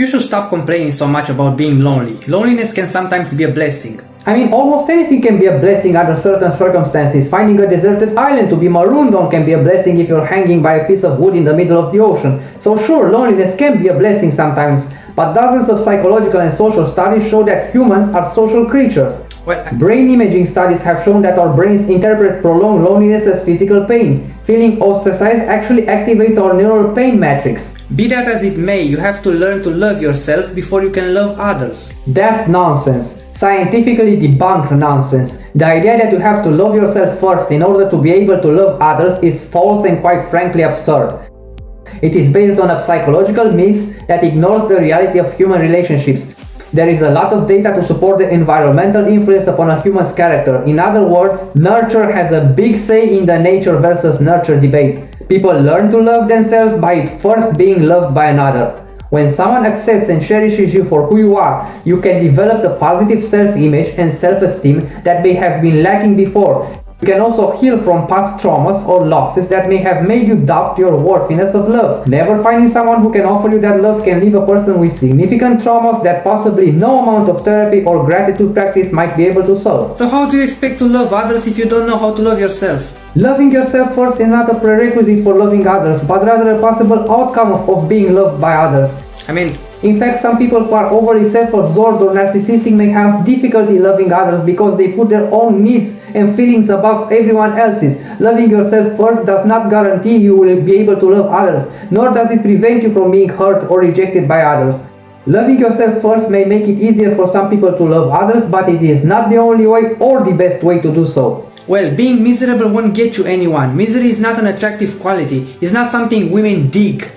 You should stop complaining so much about being lonely. Loneliness can sometimes be a blessing. I mean, almost anything can be a blessing under certain circumstances. Finding a deserted island to be marooned on can be a blessing if you're hanging by a piece of wood in the middle of the ocean. So sure, loneliness can be a blessing sometimes, but dozens of psychological and social studies show that humans are social creatures. Brain imaging studies have shown that our brains interpret prolonged loneliness as physical pain. Feeling ostracized actually activates our neural pain matrix. Be that as it may, you have to learn to love yourself before you can love others. That's nonsense. Scientifically debunked nonsense. The idea that you have to love yourself first in order to be able to love others is false and quite frankly absurd. It is based on a psychological myth that ignores the reality of human relationships. There is a lot of data to support the environmental influence upon a human's character. In other words, nurture has a big say in the nature versus nurture debate. People learn to love themselves by first being loved by another. When someone accepts and cherishes you for who you are, you can develop the positive self-image and self-esteem that may have been lacking before. You can also heal from past traumas or losses that may have made you doubt your worthiness of love. Never finding someone who can offer you that love can leave a person with significant traumas that possibly no amount of therapy or gratitude practice might be able to solve. So how do you expect to love others if you don't know how to love yourself? Loving yourself first is not a prerequisite for loving others, but rather a possible outcome of being loved by others. In fact, some people who are overly self-absorbed or narcissistic may have difficulty loving others because they put their own needs and feelings above everyone else's. Loving yourself first does not guarantee you will be able to love others, nor does it prevent you from being hurt or rejected by others. Loving yourself first may make it easier for some people to love others, but it is not the only way or the best way to do so. Well, being miserable won't get you anyone. Misery is not an attractive quality. It's not something women dig.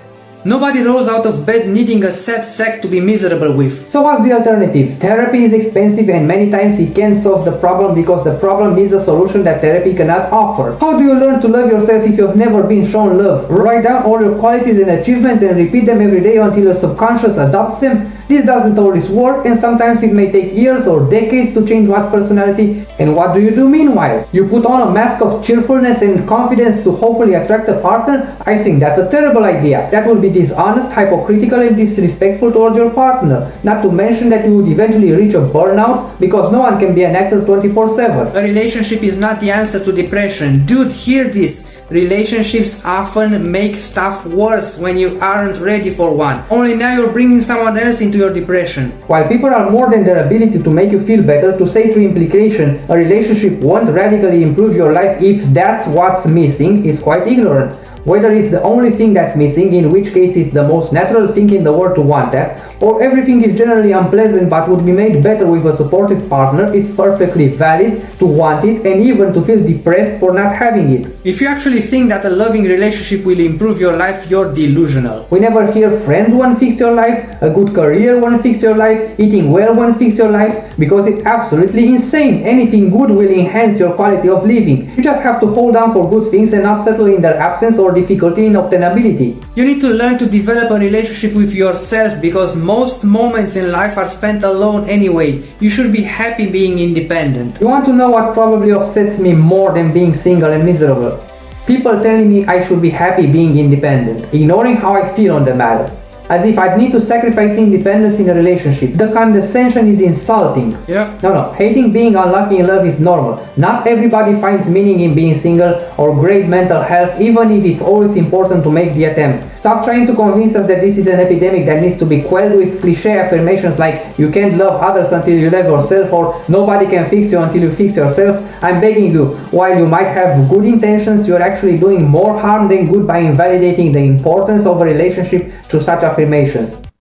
Nobody rolls out of bed needing a sad sack to be miserable with. So what's the alternative? Therapy is expensive and many times it can't solve the problem because the problem needs a solution that therapy cannot offer. How do you learn to love yourself if you've never been shown love? Write down all your qualities and achievements and repeat them every day until your subconscious adopts them? This doesn't always work, and sometimes it may take years or decades to change one's personality. And what do you do meanwhile? You put on a mask of cheerfulness and confidence to hopefully attract a partner? I think that's a terrible idea. That will be dishonest, hypocritical and disrespectful towards your partner. Not to mention that you would eventually reach a burnout because no one can be an actor 24/7. A relationship is not the answer to depression. Dude, hear this. Relationships often make stuff worse when you aren't ready for one. Only now you're bringing someone else into your depression. While people are more than their ability to make you feel better, to say through implication a relationship won't radically improve your life if that's what's missing is quite ignorant. Whether it's the only thing that's missing, in which case it's the most natural thing in the world to want that, or everything is generally unpleasant but would be made better with a supportive partner, is perfectly valid to want it and even to feel depressed for not having it. If you actually think that a loving relationship will improve your life, you're delusional. We never hear friends won't fix your life, a good career won't fix your life, eating well won't fix your life, because it's absolutely insane. Anything good will enhance your quality of living. You just have to hold on for good things and not settle in their absence or difficulty in obtainability. You need to learn to develop a relationship with yourself because most moments in life are spent alone anyway. You should be happy being independent. You want to know what probably upsets me more than being single and miserable? People telling me I should be happy being independent, ignoring how I feel on the matter. As if I'd need to sacrifice independence in a relationship. The condescension is insulting. No, hating being unlucky in love is normal. Not everybody finds meaning in being single or great mental health, even if it's always important to make the attempt. Stop trying to convince us that this is an epidemic that needs to be quelled with cliché affirmations like you can't love others until you love yourself or nobody can fix you until you fix yourself. I'm begging you, while you might have good intentions, you're actually doing more harm than good by invalidating the importance of a relationship through such affirmations.